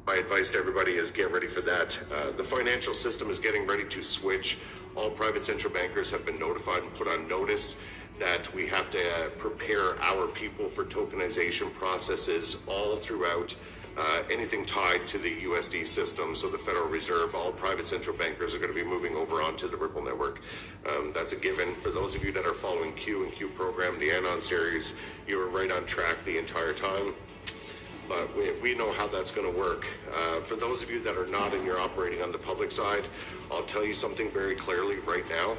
My advice to everybody is get ready for that. The financial system is getting ready to switch. All private central bankers have been notified and put on notice that we have to prepare our people for tokenization processes all throughout anything tied to the USD system. So the Federal Reserve, all private central bankers are going to be moving over onto the Ripple network. That's a given. For those of you that are following Q and Q program, the Anon series, you were right on track the entire time. But we know how that's going to work. For those of you that are not and you're operating on the public side, I'll tell you something very clearly right now.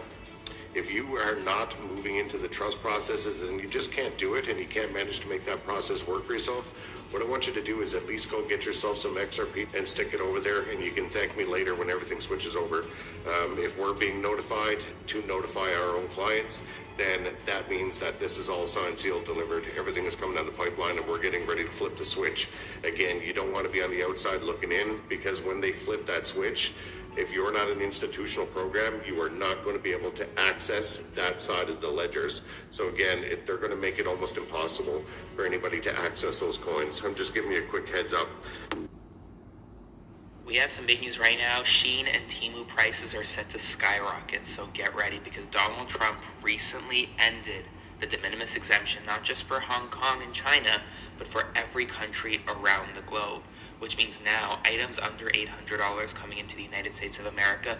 If you are not moving into the trust processes and you just can't do it and you can't manage to make that process work for yourself, what I want you to do is at least go get yourself some XRP and stick it over there, and you can thank me later when everything switches over. If we're being notified to notify our own clients, then that means that this is all signed, sealed, delivered. Everything is coming down the pipeline and we're getting ready to flip the switch. Again, you don't want to be on the outside looking in, because when they flip that switch, if you're not an institutional program, you are not going to be able to access that side of the ledgers. So again, they're going to make it almost impossible for anybody to access those coins. I'm just giving you a quick heads up. We have some big news right now. Shein and Temu prices are set to skyrocket, so get ready, because Donald Trump recently ended the de minimis exemption, not just for Hong Kong and China, but for every country around the globe, which means now items under $800 coming into the United States of America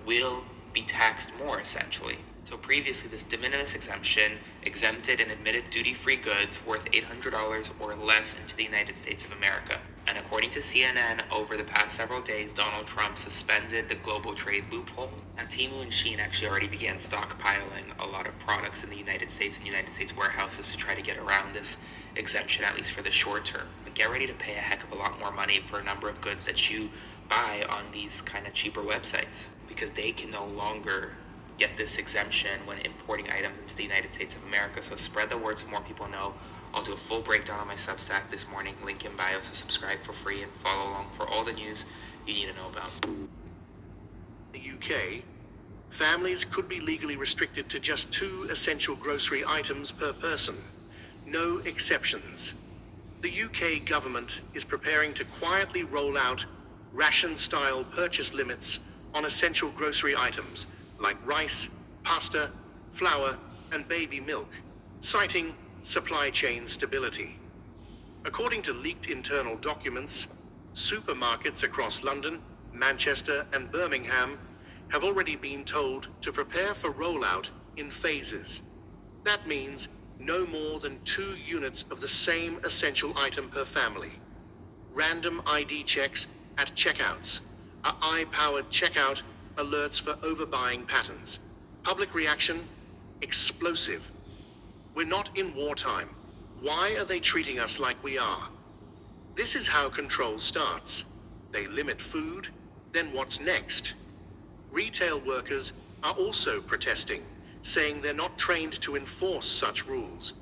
will be taxed more, essentially. So previously, this de minimis exemption exempted and admitted duty-free goods worth $800 or less into the United States of America. And according to CNN, over the past several days, Donald Trump suspended the global trade loophole, and Temu and Shein actually already began stockpiling a lot of products in the United States and United States warehouses to try to get around this exemption, at least for the short term. But get ready to pay a heck of a lot more money for a number of goods that you buy on these kind of cheaper websites, because they can no longer get this exemption when importing items into the United States of America. So spread the word so more people know. I'll do a full breakdown on my Substack this morning, link in bio, so subscribe for free and follow along for all the news you need to know about. In the UK, families could be legally restricted to just 2 essential grocery items per person. No exceptions. The UK government is preparing to quietly roll out ration-style purchase limits on essential grocery items like rice, pasta, flour, and baby milk, citing supply chain stability. According to leaked internal documents, supermarkets across London, Manchester, and Birmingham have already been told to prepare for rollout in phases. That means no more than 2 units of the same essential item per family. Random ID checks at checkouts. A AI-powered checkout alerts for overbuying patterns. Public reaction, explosive. We're not in wartime. Why are they treating us like we are? This is how control starts. They limit food, then what's next? Retail workers are also protesting, saying they're not trained to enforce such rules.